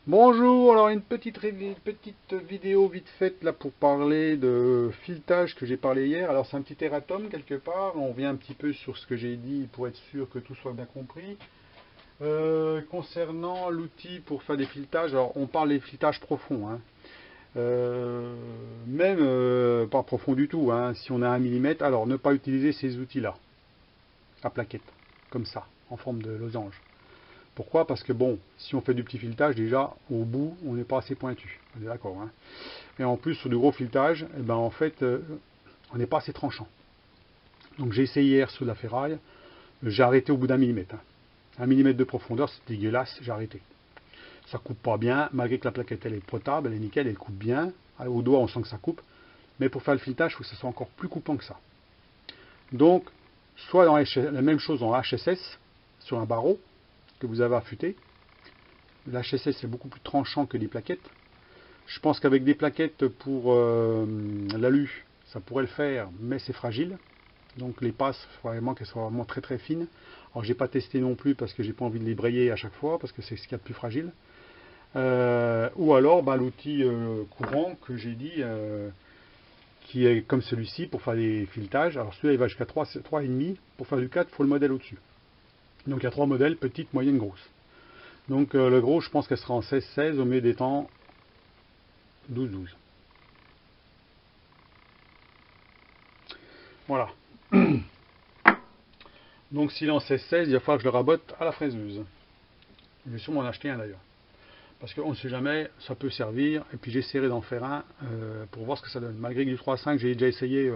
Bonjour, alors une petite vidéo vite faite là pour parler de filetage que j'ai parlé hier. Alors c'est un petit erratum quelque part, on vient un petit peu sur ce que j'ai dit pour être sûr que tout soit bien compris. Concernant l'outil pour faire des filetages, alors on parle des filetages profonds, hein. Même pas profond du tout, hein. Si on a 1 mm, alors ne pas utiliser ces outils-là, à plaquette, comme ça, en forme de losange. Pourquoi? Parce que bon, si on fait du petit filetage, déjà, au bout, on n'est pas assez pointu. On est d'accord, hein. Et en plus, sur du gros filetage, eh ben, en fait, on n'est pas assez tranchant. Donc j'ai essayé hier sur la ferraille, j'ai arrêté au bout d'1 mm, hein. 1 mm de profondeur, c'est dégueulasse, j'ai arrêté. Ça coupe pas bien, malgré que la plaquette elle est potable, elle est nickel, elle coupe bien. Au doigt, on sent que ça coupe. Mais pour faire le filetage, il faut que ça soit encore plus coupant que ça. Donc, soit dans la même chose en HSS, sur un barreau, que vous avez affûté. L'HSS est beaucoup plus tranchant que les plaquettes. Je pense qu'avec des plaquettes pour l'alu, ça pourrait le faire, mais c'est fragile. Donc les passes, il faut vraiment qu'elles soient vraiment très très fines. Alors j'ai pas testé non plus parce que j'ai pas envie de les brayer à chaque fois, parce que c'est ce qu'il y a de plus fragile. Ou alors l'outil courant que j'ai dit, qui est comme celui-ci pour faire des filetages. Alors celui-là il va jusqu'à 3,5. Pour faire du 4, il faut le modèle au-dessus. Donc il y a 3 modèles, petite, moyenne, grosse. Donc le gros, je pense qu'elle sera en 16-16 au mieux des temps 12-12. Voilà. Donc s'il est en 16-16, il va falloir que je le rabote à la fraiseuse. Je vais sûrement en acheter un d'ailleurs. Parce qu'on ne sait jamais, ça peut servir. Et puis j'essaierai d'en faire un pour voir ce que ça donne. Malgré que du 3.5, j'ai déjà essayé,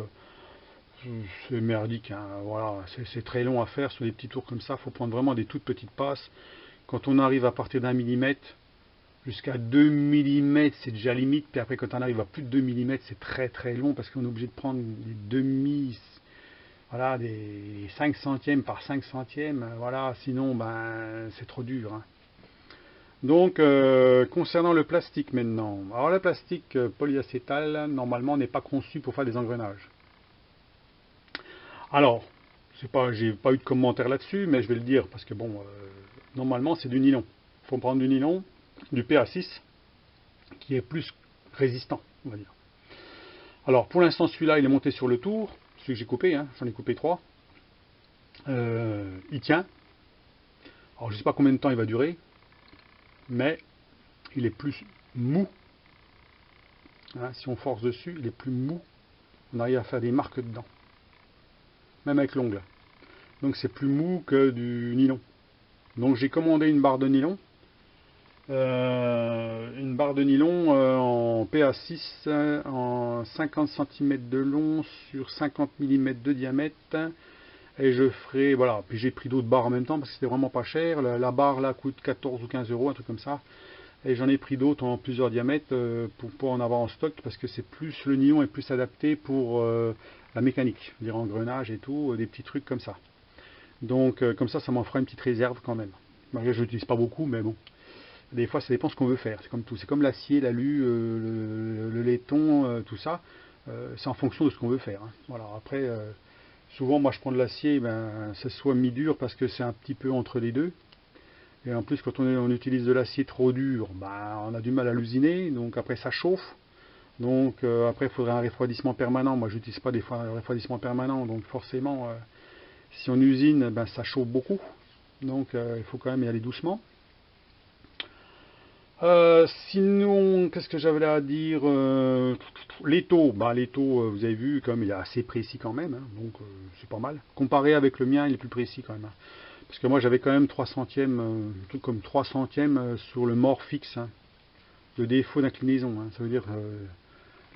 c'est merdique, hein. Voilà, c'est très long à faire sur des petits tours comme ça. Il faut prendre vraiment des toutes petites passes. Quand on arrive à partir d'1 mm, jusqu'à 2 mm, c'est déjà limite. Puis après, quand on arrive à plus de 2 mm, c'est très très long parce qu'on est obligé de prendre des demi, voilà, des 5 centièmes par 5 centièmes. Voilà, sinon, c'est trop dur, hein. Donc, concernant le plastique maintenant. Alors, le plastique polyacétal, normalement, n'est pas conçu pour faire des engrenages. Alors, j'ai pas eu de commentaire là-dessus, mais je vais le dire parce que bon, normalement, c'est du nylon. Il faut prendre du nylon, du PA6, qui est plus résistant, on va dire. Alors pour l'instant celui-là il est monté sur le tour, celui que j'ai coupé, hein, j'en ai coupé 3. Il tient. Alors je ne sais pas combien de temps il va durer, mais il est plus mou. Hein, si on force dessus, il est plus mou. On arrive à faire des marques dedans, même avec l'ongle. Donc c'est plus mou que du nylon. Donc j'ai commandé une barre de nylon. En PA6 en 50 cm de long sur 50 mm de diamètre. Et je ferai, voilà, puis j'ai pris d'autres barres en même temps parce que c'était vraiment pas cher. La barre là coûte 14 ou 15 euros, un truc comme ça. Et j'en ai pris d'autres en plusieurs diamètres pour en avoir en stock parce que c'est plus, le nylon est plus adapté pour la mécanique, dire engrenage et tout, des petits trucs comme ça. Donc comme ça m'en fera une petite réserve quand même. Malgré que je l'utilise pas beaucoup, mais bon. Des fois, ça dépend ce qu'on veut faire. C'est comme tout. C'est comme l'acier, l'alu, le laiton, tout ça. C'est en fonction de ce qu'on veut faire, hein. Voilà. Après, souvent, moi, je prends de l'acier, ça soit mi-dur parce que c'est un petit peu entre les deux. Et en plus, quand on utilise de l'acier trop dur, on a du mal à l'usiner. Donc après, ça chauffe. Donc après, il faudrait un refroidissement permanent. Moi, je n'utilise pas des fois un refroidissement permanent. Donc forcément, si on usine, ça chauffe beaucoup. Donc il faut quand même y aller doucement. Sinon, qu'est-ce que j'avais là à dire? L'étau, vous avez vu, comme il est assez précis quand même, hein, donc c'est pas mal. Comparé avec le mien, il est plus précis quand même, hein. Parce que moi j'avais quand même 3 centièmes, un truc comme 3 centièmes sur le mort fixe, hein, de défaut d'inclinaison, hein. Ça veut dire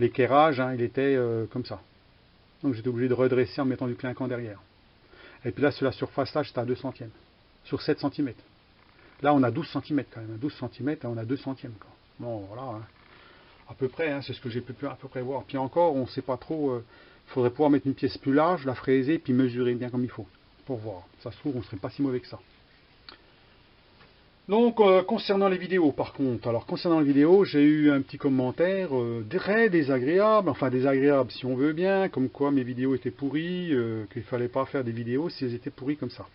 l'équerrage, hein, il était comme ça. Donc j'étais obligé de redresser en mettant du clinquant derrière. Et puis là, sur la surface, là, j'étais à 2 centièmes, sur 7 centimètres. Là, on a 12 cm quand même. 12 cm, on a 2 centièmes. Quoi. Bon, voilà. Hein. À peu près, hein, c'est ce que j'ai pu à peu près voir. Puis encore, on ne sait pas trop. Il faudrait pouvoir mettre une pièce plus large, la fraiser, puis mesurer bien comme il faut. Pour voir. Ça se trouve, on ne serait pas si mauvais que ça. Donc, concernant les vidéos, par contre. Alors, concernant les vidéos, j'ai eu un petit commentaire très désagréable. Enfin, désagréable si on veut bien. Comme quoi mes vidéos étaient pourries. Qu'il ne fallait pas faire des vidéos si elles étaient pourries comme ça.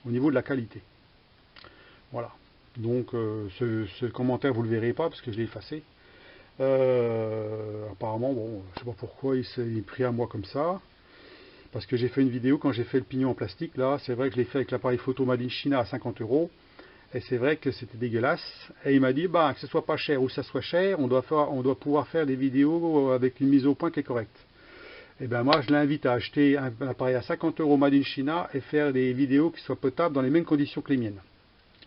Au niveau de la qualité. Voilà. Donc ce commentaire vous le verrez pas parce que je l'ai effacé. Apparemment, bon, je sais pas pourquoi il s'est pris à moi comme ça. Parce que j'ai fait une vidéo quand j'ai fait le pignon en plastique. Là, c'est vrai que je l'ai fait avec l'appareil photo Made in China à 50 euros. Et c'est vrai que c'était dégueulasse. Et il m'a dit, bah, que ce soit pas cher ou que ça soit cher, on doit pouvoir faire des vidéos avec une mise au point qui est correcte. Et ben moi, je l'invite à acheter un appareil à 50 euros Made in China et faire des vidéos qui soient potables dans les mêmes conditions que les miennes.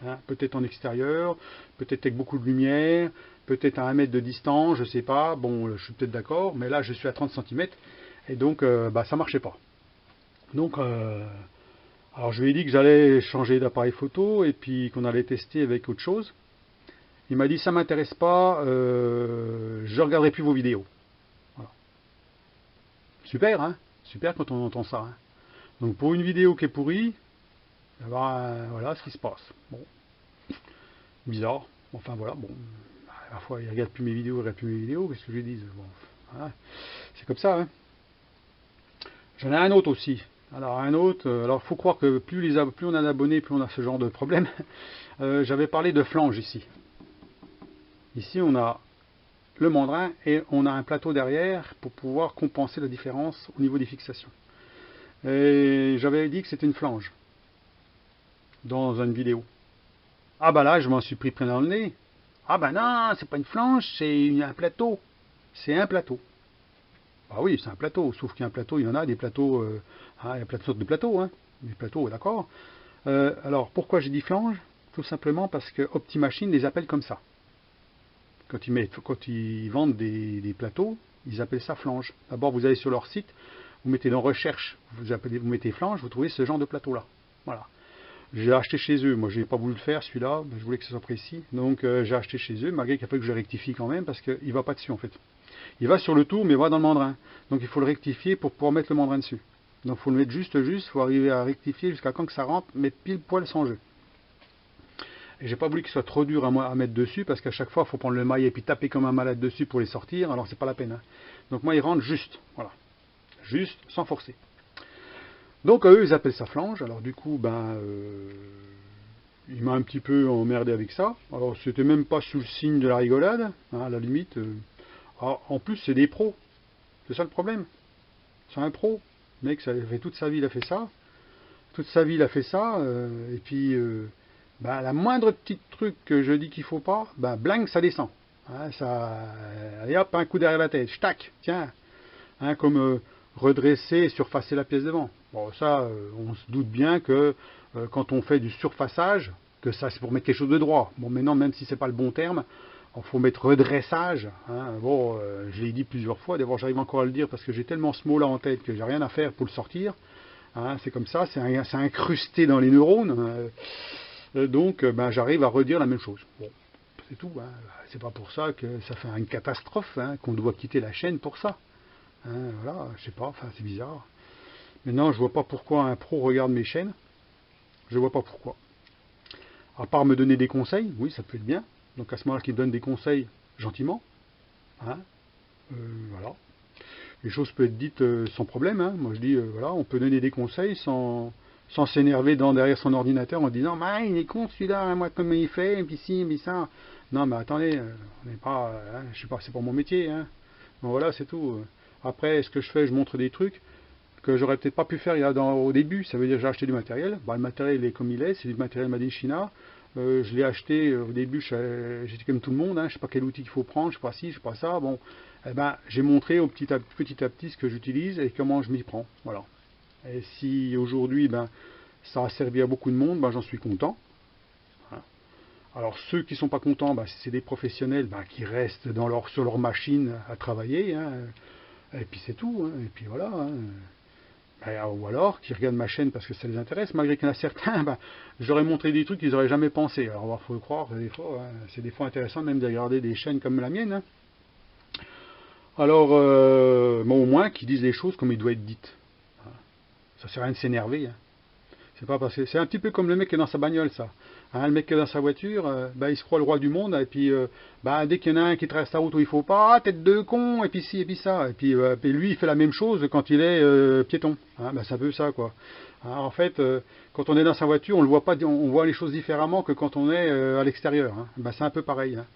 Hein, peut-être en extérieur, peut-être avec beaucoup de lumière, peut-être à 1 mètre de distance, je sais pas. Bon, je suis peut-être d'accord, mais là, je suis à 30 cm. Et donc, bah, ça marchait pas. Donc, alors je lui ai dit que j'allais changer d'appareil photo et puis qu'on allait tester avec autre chose. Il m'a dit ça m'intéresse pas, je regarderai plus vos vidéos. Voilà. Super, hein? Super quand on entend ça. Hein. Donc pour une vidéo qui est pourrie, ben, voilà ce qui se passe. Bon, bizarre. Enfin voilà, bon, à la fois il regarde plus mes vidéos, il regarde plus mes vidéos, qu'est-ce que je lui dis? Bon, voilà. C'est comme ça. Hein. J'en ai un autre aussi. Alors un autre, alors il faut croire que plus on a d'abonnés, plus on a ce genre de problème. J'avais parlé de flange ici. Ici on a le mandrin et on a un plateau derrière pour pouvoir compenser la différence au niveau des fixations. Et j'avais dit que c'était une flange dans une vidéo. Ah bah là je m'en suis pris plein dans le nez. Ah bah non, c'est pas une flange, c'est un plateau. C'est un plateau. Ah oui, c'est un plateau, sauf qu'il y a un plateau, il y en a des plateaux, il y a plein de sortes de plateaux, hein. Des plateaux, d'accord. Alors, pourquoi j'ai dit flange? Tout simplement parce que Optimachine les appelle comme ça. Quand ils vendent des plateaux, ils appellent ça flange. D'abord, vous allez sur leur site, vous mettez dans recherche, vous mettez flange, vous trouvez ce genre de plateau-là. Voilà. J'ai acheté chez eux, moi j'ai pas voulu le faire celui-là, je voulais que ce soit précis, donc j'ai acheté chez eux, malgré qu'il a fallu que je rectifie quand même, parce qu'il va pas dessus en fait. Il va sur le tour, mais il va dans le mandrin. Donc il faut le rectifier pour pouvoir mettre le mandrin dessus. Donc il faut le mettre juste, il faut arriver à rectifier jusqu'à quand que ça rentre, mais pile poil sans jeu. Et j'ai pas voulu qu'il soit trop dur à mettre dessus, parce qu'à chaque fois il faut prendre le maillet et puis taper comme un malade dessus pour les sortir, alors c'est pas la peine. Hein. Donc moi il rentre juste, voilà. Juste, sans forcer. Donc eux ils appellent ça flange, alors du coup ben il m'a un petit peu emmerdé avec ça. Alors c'était même pas sous le signe de la rigolade, hein, à la limite. Alors, en plus c'est des pros, c'est ça le problème. C'est un pro. Le mec, ça fait toute sa vie, il a fait ça. Toute sa vie, il a fait ça. Et puis, bah, la moindre petit truc que je dis qu'il faut pas, bah, bling, ça descend. Hein, ça, allez hop, un coup derrière la tête. Tac, tiens. Hein, comme redresser et surfacer la pièce devant. Bon, ça, on se doute bien que quand on fait du surfaçage, que ça, c'est pour mettre quelque chose de droit. Bon, maintenant, même si c'est pas le bon terme, il faut mettre redressage. Hein. Bon, je l'ai dit plusieurs fois, d'abord j'arrive encore à le dire parce que j'ai tellement ce mot-là en tête que j'ai rien à faire pour le sortir. Hein, c'est comme ça, c'est incrusté dans les neurones. Donc ben, j'arrive à redire la même chose. Bon, c'est tout. Hein. C'est pas pour ça que ça fait une catastrophe, hein, qu'on doit quitter la chaîne pour ça. Hein, voilà, je sais pas, enfin c'est bizarre. Maintenant, je vois pas pourquoi un pro regarde mes chaînes. Je vois pas pourquoi. À part me donner des conseils, oui, ça peut être bien. Donc à ce moment-là, qu'il donne des conseils gentiment. Hein, voilà. Les choses peuvent être dites sans problème. Hein. Moi je dis, voilà, on peut donner des conseils sans s'énerver derrière son ordinateur en disant, bah, il est con celui-là, hein, moi comment il fait, et puis ci, et puis ça. Non, mais attendez, on n'est pas, hein, je sais pas, c'est pas mon métier. Hein. Bon, voilà, c'est tout. Après, ce que je fais, je montre des trucs que j'aurais peut-être pas pu faire au début. Ça veut dire que j'ai acheté du matériel. Bah, le matériel est comme il est, c'est du matériel Made in China. Je l'ai acheté au début, j'étais comme tout le monde, hein, je sais pas quel outil il faut prendre, je sais pas ci, je sais pas ça. Bon, eh ben, j'ai montré petit à petit ce que j'utilise et comment je m'y prends. Voilà. Et si aujourd'hui, ben, ça a servi à beaucoup de monde, ben, j'en suis content. Voilà. Alors ceux qui sont pas contents, ben, c'est des professionnels ben, qui restent sur leur machine à travailler. Hein, et puis c'est tout. Hein, et puis voilà. Hein. Ou alors qui regardent ma chaîne parce que ça les intéresse, malgré qu'il y en a certains, ben, j'aurais montré des trucs qu'ils n'auraient jamais pensé. Alors il faut croire, des fois, hein, c'est des fois intéressant même de regarder des chaînes comme la mienne. Hein. Alors, bon, au moins qu'ils disent les choses comme il doit être dites. Ça sert à rien de s'énerver. Hein. C'est pas parce que c'est un petit peu comme le mec qui est dans sa bagnole, ça. Hein, le mec qui est dans sa voiture, bah, il se croit le roi du monde, et puis bah, dès qu'il y en a un qui traverse la route où il faut pas, ah, tête de con, et puis ci, et puis ça. Et puis lui, il fait la même chose quand il est piéton. Hein, bah, c'est un peu ça, quoi. Hein, en fait, quand on est dans sa voiture, on le voit pas, on voit les choses différemment que quand on est à l'extérieur. Hein. Bah, c'est un peu pareil. Hein.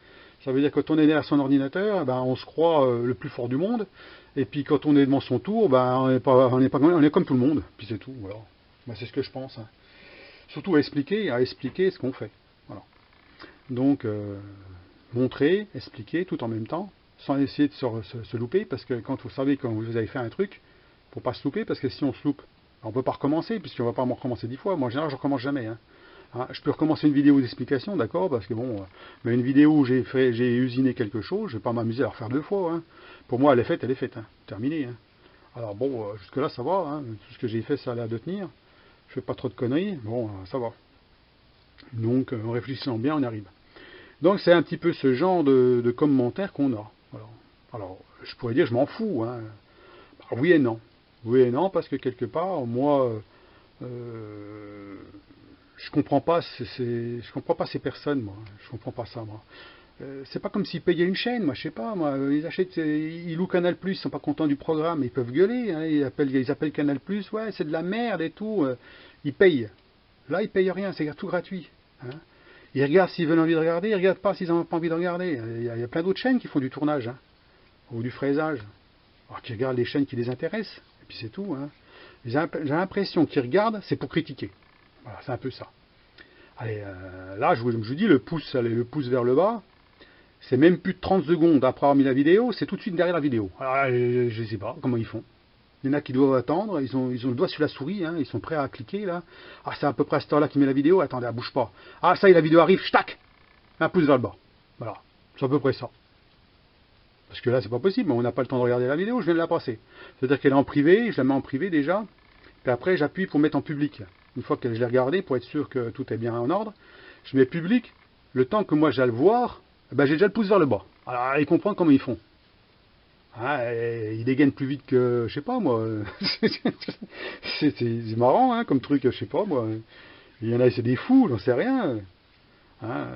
Ça veut dire que quand on est derrière son ordinateur, ben, on se croit le plus fort du monde. Et puis quand on est devant son tour, ben, on est comme tout le monde. Puis c'est tout. Voilà. Ben, c'est ce que je pense. Hein. Surtout à expliquer ce qu'on fait. Voilà. Donc, montrer, expliquer tout en même temps, sans essayer de se louper, parce que quand vous savez quand vous avez fait un truc, il ne faut pas se louper, parce que si on se loupe, on ne peut pas recommencer, puisqu'on ne va pas recommencer 10 fois. Moi, en général, je ne recommence jamais. Hein. Hein, je peux recommencer une vidéo d'explication, d'accord, parce que bon, mais une vidéo où j'ai usiné quelque chose, je ne vais pas m'amuser à la refaire 2 fois. Hein. Pour moi, elle est faite, hein. Terminée. Hein. Alors bon, jusque-là, ça va, hein. Tout ce que j'ai fait, ça a l'air de tenir. Je fais pas trop de conneries, bon, ça va. Donc, en réfléchissant bien, on y arrive. Donc, c'est un petit peu ce genre de commentaires qu'on a. Alors, je pourrais dire, je m'en fous. Hein. Bah, oui et non. Oui et non, parce que quelque part, moi, je comprends pas je comprends pas ces personnes, moi. Je comprends pas ça, moi. C'est pas comme s'ils payaient une chaîne, moi, je sais pas, moi. Ils achètent, ils louent Canal+, ils sont pas contents du programme, ils peuvent gueuler, hein, ils appellent Canal+, ouais, c'est de la merde et tout. Ils payent. Là, ils payent rien, c'est tout gratuit. Hein. Ils regardent s'ils veulent envie de regarder, ils regardent pas s'ils n'ont pas envie de regarder. Il y a plein d'autres chaînes qui font du tournage, hein, ou du fraisage. Alors qu'ils regardent les chaînes qui les intéressent, et puis c'est tout. Hein. J'ai l'impression qu'ils regardent, c'est pour critiquer. Voilà, c'est un peu ça. Allez, là, je vous dis, le pouce vers le bas, c'est même plus de 30 secondes après avoir mis la vidéo, c'est tout de suite derrière la vidéo. Alors, je ne sais pas comment ils font. Il y en a qui doivent attendre, ils ont le doigt sur la souris, hein, ils sont prêts à cliquer là. Ah, c'est à peu près à cette heure-là qu'il met la vidéo, attendez, elle bouge pas. Ah, ça y est, la vidéo arrive, tac, un pouce vers le bas. Voilà, c'est à peu près ça. Parce que là, c'est pas possible, on n'a pas le temps de regarder la vidéo, je viens de la passer. C'est-à-dire qu'elle est en privé, je la mets en privé déjà, puis après j'appuie pour mettre en public. Une fois que je l'ai regardée, pour être sûr que tout est bien en ordre, je mets public, le temps que moi j'aille le voir, ben, j'ai déjà le pouce vers le bas. Alors, ils comprennent comment ils font. Ah, ils dégainent plus vite que, je sais pas moi. C'est marrant, hein, comme truc, je sais pas moi. Il y en a, c'est des fous, j'en sais rien. Hein,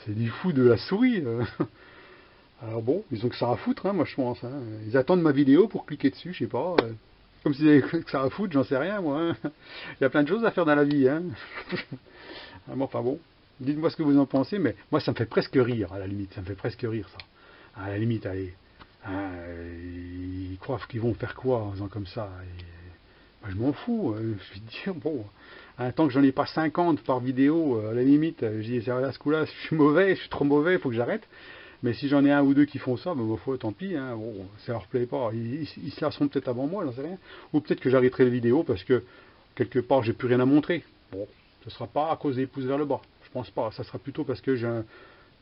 c'est des fous de la souris. Alors bon, ils ont que ça à foutre, hein, moi je pense. Hein. Ils attendent ma vidéo pour cliquer dessus, je sais pas. Comme s'ils avaient que ça à foutre, j'en sais rien moi. Hein. Il y a plein de choses à faire dans la vie. Hein. Enfin bon, dites-moi ce que vous en pensez, mais moi ça me fait presque rire, à la limite. Ça me fait presque rire ça. À la limite, allez. Hein, ils croient qu'ils vont faire quoi en faisant comme ça et, moi, je m'en fous, je vais te dire, bon, hein, tant que j'en ai pas 50 par vidéo, à la limite, je dis, à ce coup-là, je suis mauvais, je suis trop mauvais, il faut que j'arrête. Mais si j'en ai un ou deux qui font ça, ben, tant pis, hein, bon, ça leur plaît pas. Ils se lasseront peut-être avant moi, j'en sais rien. Ou peut-être que j'arrêterai la vidéo parce que, quelque part, j'ai plus rien à montrer. Bon, ce sera pas à cause des pouces vers le bas, je pense pas. Ça sera plutôt parce que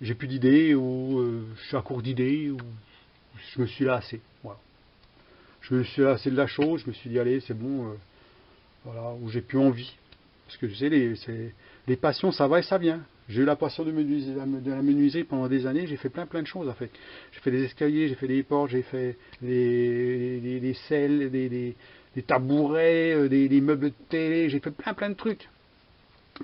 j'ai plus d'idées ou je suis à court d'idées ou je me suis lassé. Voilà. Je me suis lassé de la chose, je me suis dit allez c'est bon, voilà, où j'ai plus envie. Parce que tu sais, les passions ça va et ça vient. J'ai eu la passion de la menuiserie pendant des années, j'ai fait plein de choses en fait. J'ai fait des escaliers, j'ai fait des portes, j'ai fait des selles, des tabourets, des meubles de télé, j'ai fait plein de trucs.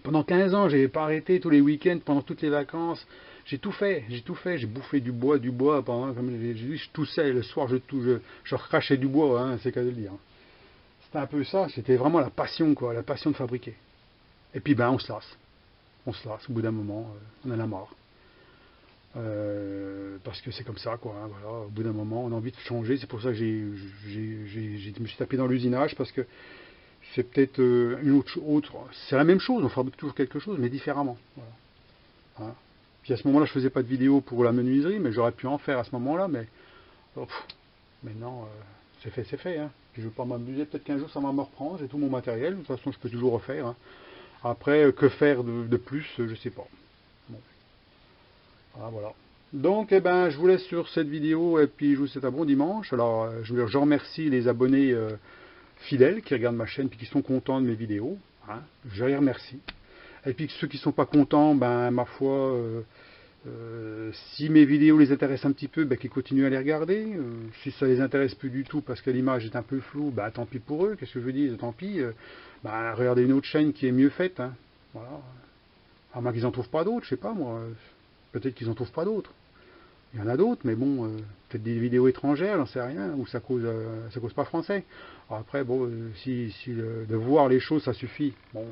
Pendant 15 ans, j'ai pas arrêté tous les week-ends, pendant toutes les vacances. J'ai tout fait, j'ai bouffé du bois pendant, comme j'ai dit, je toussais, le soir je recrachais du bois, hein, c'est qu'à le dire. C'était un peu ça, c'était vraiment la passion, quoi, la passion de fabriquer. Et puis ben on se lasse, au bout d'un moment, on en a marre. Parce que c'est comme ça, quoi, hein, voilà, au bout d'un moment, on a envie de changer, c'est pour ça que je me suis tapé dans l'usinage, parce que c'est peut-être une autre, c'est la même chose, on fabrique toujours quelque chose, mais différemment. Voilà. Hein. Puis à ce moment-là, je faisais pas de vidéo pour la menuiserie, mais j'aurais pu en faire à ce moment-là, mais maintenant, c'est fait. Hein. Puis je ne veux pas m'amuser, peut-être qu'un jour ça va me reprendre, j'ai tout mon matériel, de toute façon je peux toujours refaire. Hein. Après, que faire de plus, je sais pas. Bon. Voilà. Donc, eh ben, je vous laisse sur cette vidéo, et puis je vous souhaite un bon dimanche. Alors, je remercie les abonnés fidèles qui regardent ma chaîne, puis qui sont contents de mes vidéos. Hein. Je les remercie. Et puis ceux qui ne sont pas contents, ben ma foi, si mes vidéos les intéressent un petit peu, ben, qu'ils continuent à les regarder. Si ça les intéresse plus du tout parce que l'image est un peu floue, ben, tant pis pour eux, qu'est-ce que je veux dire, tant pis. Ben, regardez une autre chaîne qui est mieux faite. Hein. Voilà. À moins qu'ils n'en trouvent pas d'autres, je sais pas moi. Peut-être qu'ils n'en trouvent pas d'autres. Il y en a d'autres, mais bon, peut-être des vidéos étrangères, j'en sais rien, ou ça cause pas français. Alors après, bon, si de voir les choses, ça suffit. Bon,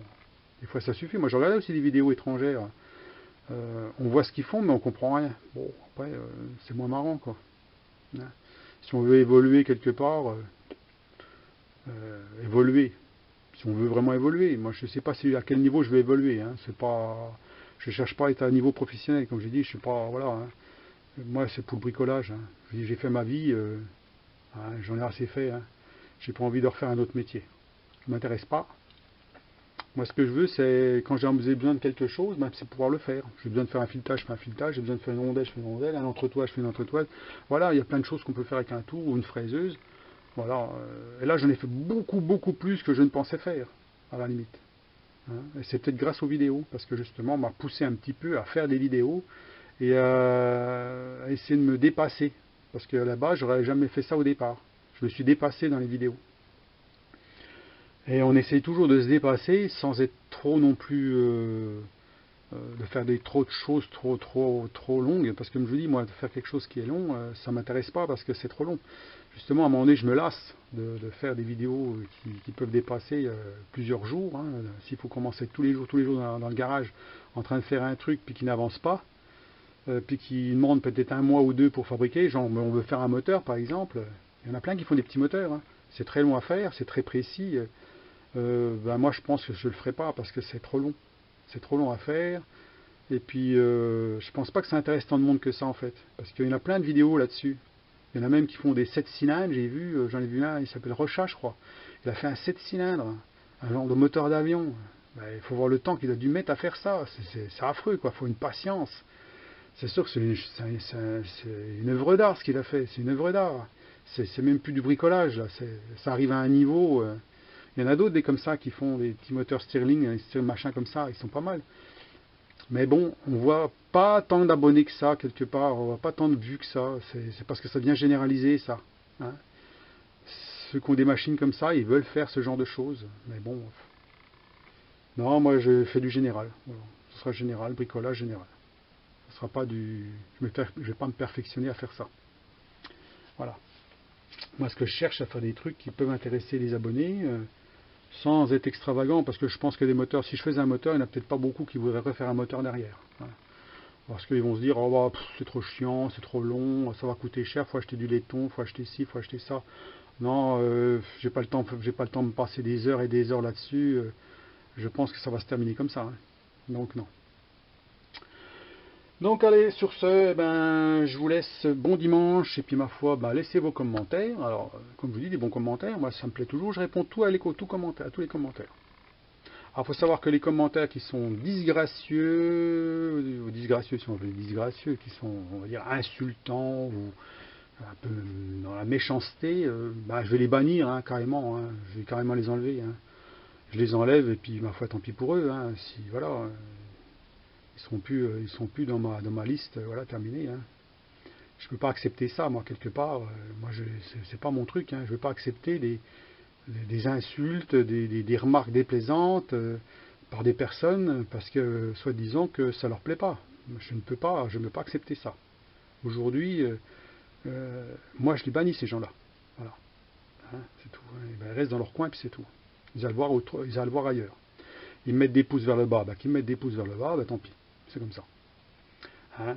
des fois ça suffit. Moi, je regardais aussi des vidéos étrangères. On voit ce qu'ils font, mais on comprend rien. Bon, après, c'est moins marrant, quoi. Hein. Si on veut évoluer quelque part, évoluer. Si on veut vraiment évoluer, moi je sais pas à quel niveau je vais évoluer. Hein. C'est pas, je cherche pas à être à un niveau professionnel, comme j'ai dit. Je sais pas, voilà. Hein. Moi, c'est pour le bricolage. Hein. J'ai fait ma vie, hein, j'en ai assez fait. Hein. J'ai pas envie de refaire un autre métier. Ça m'intéresse pas. Moi, ce que je veux, c'est quand j'ai besoin de quelque chose, ben, c'est pouvoir le faire. J'ai besoin de faire un filetage, je fais un filetage. J'ai besoin de faire une rondelle, je fais une rondelle. Un entretoit, je fais une entretoise. Voilà, il y a plein de choses qu'on peut faire avec un tour ou une fraiseuse. Voilà. Et là, j'en ai fait beaucoup, beaucoup plus que je ne pensais faire, à la limite. Hein. Et c'est peut-être grâce aux vidéos, parce que justement, on m'a poussé un petit peu à faire des vidéos et à essayer de me dépasser. Parce que là-bas, j'aurais jamais fait ça au départ. Je me suis dépassé dans les vidéos. Et on essaye toujours de se dépasser sans être trop non plus de faire trop de choses trop longues. Parce que comme je vous dis, moi, de faire quelque chose qui est long, ça m'intéresse pas parce que c'est trop long. Justement, à un moment donné, je me lasse de faire des vidéos qui peuvent dépasser plusieurs jours. Hein. S'il faut commencer tous les jours dans le garage en train de faire un truc puis qui n'avance pas, puis qui demande peut-être un mois ou deux pour fabriquer, genre on veut faire un moteur par exemple, il y en a plein qui font des petits moteurs. Hein. C'est très long à faire, c'est très précis. Ben moi je pense que je le ferai pas parce que c'est trop long. C'est trop long à faire. Et puis je pense pas que ça intéresse tant de monde que ça en fait. Parce qu'il y en a plein de vidéos là-dessus. Il y en a même qui font des 7 cylindres, j'en ai vu un, il s'appelle Rocha je crois. Il a fait un 7 cylindres, un genre de moteur d'avion. Ben, il faut voir le temps qu'il a dû mettre à faire ça. C'est affreux quoi, il faut une patience. C'est sûr que c'est une œuvre d'art ce qu'il a fait, c'est une œuvre d'art. C'est même plus du bricolage, là. Ça arrive à un niveau. Il y en a d'autres des comme ça qui font des petits moteurs Stirling, des machins comme ça, ils sont pas mal. Mais bon, on voit pas tant d'abonnés que ça quelque part, on voit pas tant de vues que ça. C'est parce que ça devient généralisé ça. Hein. Ceux qui ont des machines comme ça, ils veulent faire ce genre de choses. Mais bon, non, moi je fais du général. Voilà. Ce sera général, bricolage général. Ce sera pas du, je vais pas me perfectionner à faire ça. Voilà. Moi, ce que je cherche, à faire des trucs qui peuvent intéresser les abonnés, sans être extravagant, parce que je pense que des moteurs, si je faisais un moteur, il n'y en a peut-être pas beaucoup qui voudraient refaire un moteur derrière. Voilà. Parce qu'ils vont se dire, oh, bah, c'est trop chiant, c'est trop long, ça va coûter cher, faut acheter du laiton, faut acheter ci, faut acheter ça. Non, j'ai pas le temps de me passer des heures et des heures là-dessus. Je pense que ça va se terminer comme ça. Hein. Donc non. Donc allez, sur ce, ben, je vous laisse bon dimanche, et puis ma foi, ben, laissez vos commentaires. Alors, comme je vous dis, des bons commentaires, moi ça me plaît toujours, je réponds tout à tous les commentaires. Alors, il faut savoir que les commentaires qui sont disgracieux, ou disgracieux si on veut, disgracieux, qui sont, on va dire, insultants, ou un peu dans la méchanceté, ben, je vais les bannir, hein, carrément, hein, je vais carrément les enlever. Hein. Je les enlève, et puis ma foi, tant pis pour eux, hein, si, voilà... ils sont plus dans ma liste, voilà, terminé. Hein. Je ne peux pas accepter ça, moi, quelque part. Moi, c'est pas mon truc. Hein. Je ne veux pas accepter des insultes, des remarques déplaisantes par des personnes parce que, soi-disant, que ça leur plaît pas. Je ne peux pas accepter ça. Aujourd'hui, moi, je les bannis, ces gens-là. Voilà. Hein, c'est tout. Hein. Ben, ils restent dans leur coin, puis c'est tout. Ils allaient le voir ailleurs. Ils mettent des pouces vers le bas, ben, qu'ils mettent des pouces vers le bas, ben, tant pis. C'est comme ça. Hein,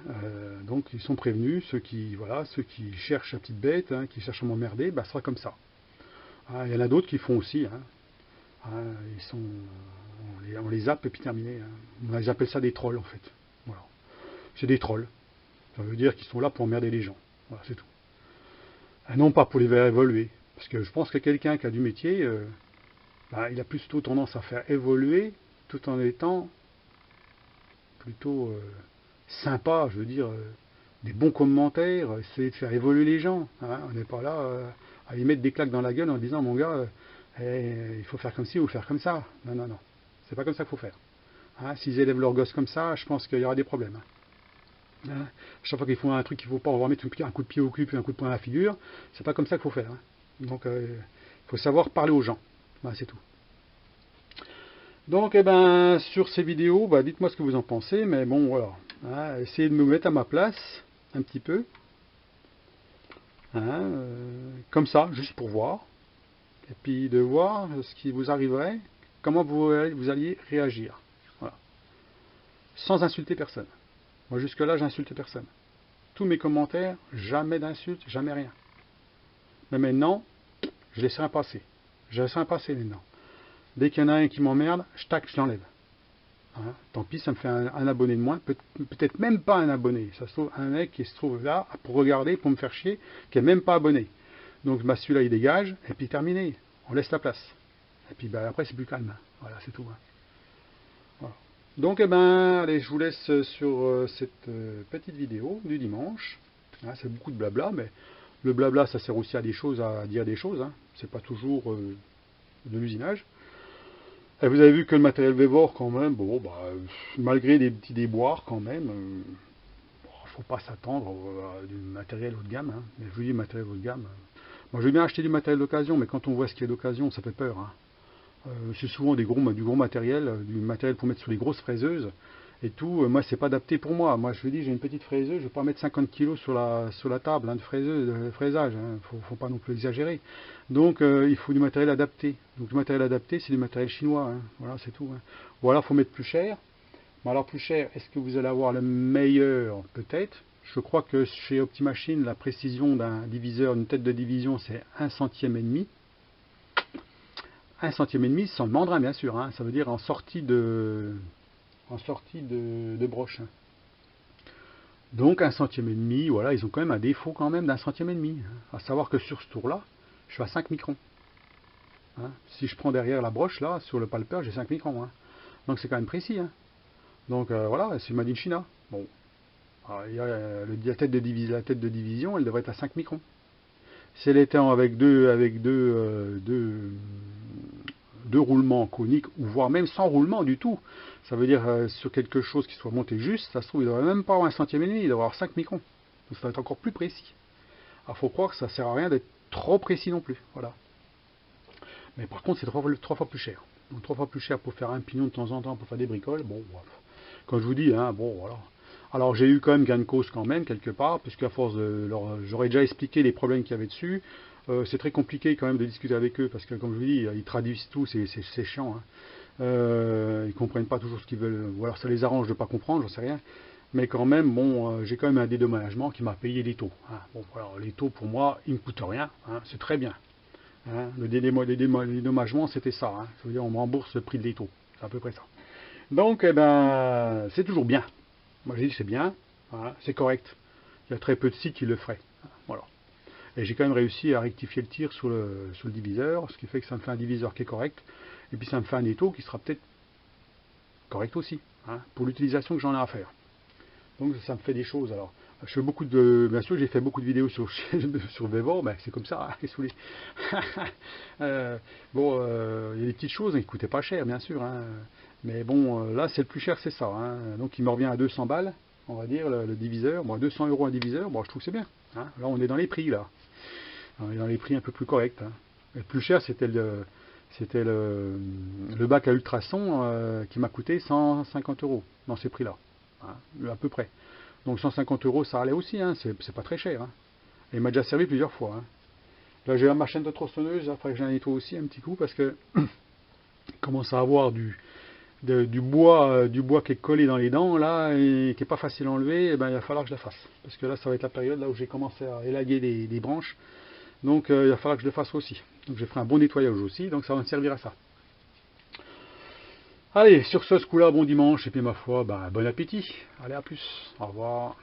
donc ils sont prévenus, ceux qui cherchent la petite bête, hein, qui cherchent à m'emmerder, bah, ce sera comme ça. Hein, il y en a d'autres qui font aussi. Hein. Hein, on les zappe et puis terminé. Hein. Ils appellent ça des trolls en fait. Voilà. C'est des trolls. Ça veut dire qu'ils sont là pour emmerder les gens. Voilà, c'est tout. Et non pas pour les faire évoluer. Parce que je pense que quelqu'un qui a du métier, bah, il a plutôt tendance à faire évoluer tout en étant plutôt sympa, je veux dire, des bons commentaires, essayer de faire évoluer les gens. Hein. On n'est pas là à les mettre des claques dans la gueule en disant, mon gars, il faut faire comme ci ou faire comme ça. Non, non, non. C'est pas comme ça qu'il faut faire. Hein. S'ils élèvent leur gosse comme ça, je pense qu'il y aura des problèmes. Hein. Hein. Chaque fois qu'ils font un truc qu'il ne faut pas, on va mettre un coup de pied au cul puis un coup de poing à la figure. C'est pas comme ça qu'il faut faire. Hein. Donc, il faut savoir parler aux gens. Voilà, c'est tout. Donc, eh ben, sur ces vidéos, bah, dites-moi ce que vous en pensez, mais bon, voilà. Hein, essayez de me mettre à ma place, un petit peu. Hein, comme ça, juste pour voir. Et puis de voir ce qui vous arriverait, comment vous alliez réagir. Voilà. Sans insulter personne. Moi, jusque-là, j'insulte personne. Tous mes commentaires, jamais d'insultes, jamais rien. Mais maintenant, je laisserai un passer. Je laisserai un passer maintenant. Dès qu'il y en a un qui m'emmerde, je l'enlève. Hein, tant pis, ça me fait un abonné de moins, peut-être même pas un abonné. Ça se trouve un mec qui se trouve là pour regarder, pour me faire chier, qui n'est même pas abonné. Donc bah, celui-là il dégage, et puis terminé. On laisse la place. Et puis bah, après c'est plus calme. Voilà, c'est tout. Hein. Voilà. Donc eh ben, allez, je vous laisse sur cette petite vidéo du dimanche. Hein, c'est beaucoup de blabla, mais le blabla ça sert aussi à des choses, à dire des choses. Hein. C'est pas toujours de l'usinage. Et vous avez vu que le matériel Vevor, quand même, bon, bah, malgré des petits déboires, quand même, faut pas s'attendre à du matériel haut de gamme. Hein. Mais je vous dis, matériel haut de gamme. Moi, je veux bien acheter du matériel d'occasion, mais quand on voit ce qu'il y a d'occasion, ça fait peur. Hein. C'est souvent du gros matériel, du matériel pour mettre sur les grosses fraiseuses et tout. Moi, c'est pas adapté pour moi. Moi, je vous dis, j'ai une petite fraiseuse, je vais pas mettre 50 kg sur la table hein, de fraisage. Hein. Faut pas non plus exagérer. Donc, il faut du matériel adapté. Donc, le matériel adapté, c'est du matériel chinois. Hein. Voilà, c'est tout. Hein. Ou alors, faut mettre plus cher. Mais alors, plus cher, est-ce que vous allez avoir le meilleur? Peut-être. Je crois que chez Optimachine, la précision d'un diviseur, d'une tête de division, c'est 1 centième et demi. 1 centième et demi sans le mandrin, bien sûr. Hein. Ça veut dire en sortie de broche. Hein. Donc 1 centième et demi, voilà, ils ont quand même un défaut quand même d'1 centième et demi. Hein. À savoir que sur ce tour-là, je suis à 5 microns. Hein. Si je prends derrière la broche, là, sur le palper, j'ai 5 microns. Hein. Donc c'est quand même précis. Hein. Donc voilà, c'est Made in China. Bon. Alors, la tête de division, elle devrait être à 5 microns. Si elle était avec deux roulements coniques, ou voire même sans roulement du tout, ça veut dire sur quelque chose qui soit monté juste, ça se trouve, il ne devrait même pas avoir 1 centième et demi, il devrait avoir 5 microns. Donc ça va être encore plus précis. Alors il faut croire que ça ne sert à rien d'être trop précis non plus. Voilà. Mais par contre, c'est 3 fois plus cher. Donc 3 fois plus cher pour faire un pignon de temps en temps, pour faire des bricoles. Bon, quand je vous dis, hein, bon, voilà. Alors j'ai eu quand même gain de cause quand même, quelque part, puisque à force de j'aurais déjà expliqué les problèmes qu'il y avait dessus. C'est très compliqué quand même de discuter avec eux, parce que comme je vous dis, ils traduisent tout, c'est chiant. Hein. Ils comprennent pas toujours ce qu'ils veulent, ou alors ça les arrange de pas comprendre, j'en sais rien. Mais quand même, bon, j'ai quand même un dédommagement qui m'a payé les taux. Hein. Bon, alors les taux pour moi, ils ne me coûtent rien, hein, c'est très bien. Hein. Le dédommagement, c'était ça. Hein. Ça veut dire on me rembourse le prix de les taux, c'est à peu près ça. Donc, eh ben, c'est toujours bien. Moi, j'ai dit c'est bien, voilà, c'est correct. Il y a très peu de sites qui le feraient. Voilà. Et j'ai quand même réussi à rectifier le tir sur le diviseur, ce qui fait que ça me fait un diviseur qui est correct. Et puis ça me fait un étau qui sera peut-être correct aussi, hein, pour l'utilisation que j'en ai à faire. Donc ça me fait des choses. Alors, je fais beaucoup bien sûr, j'ai fait beaucoup de vidéos sur Vevor, ben, c'est comme ça, qu'est-ce que vous voulez. Bon, il y a des petites choses qui ne coûtaient pas cher, bien sûr. Hein. Mais bon, là, c'est le plus cher, c'est ça. Hein. Donc, il me revient à 200 balles, on va dire, le diviseur. Bon, 200 € un diviseur, bon, je trouve que c'est bien. Hein. Là, on est dans les prix, là. On est dans les prix un peu plus corrects. Hein. Le plus cher, c'était le bac à ultrasons qui m'a coûté 150 € dans ces prix-là. Hein, à peu près. Donc 150 €, ça allait aussi, hein. C'est pas très cher. Hein. Et il m'a déjà servi plusieurs fois. Hein. Là, j'ai ma chaîne de tronçonneuse, il faudrait que j'en nettoie aussi un petit coup, parce que commence à avoir du bois qui est collé dans les dents là et qui est pas facile à enlever, et ben, il va falloir que je la fasse, parce que là ça va être la période là où j'ai commencé à élaguer des branches, donc il va falloir que je le fasse aussi. Donc je ferai un bon nettoyage aussi, donc ça va me servir à ça. Allez, sur ce coup là, bon dimanche, et puis ma foi, ben, bon appétit. Allez, à plus, au revoir.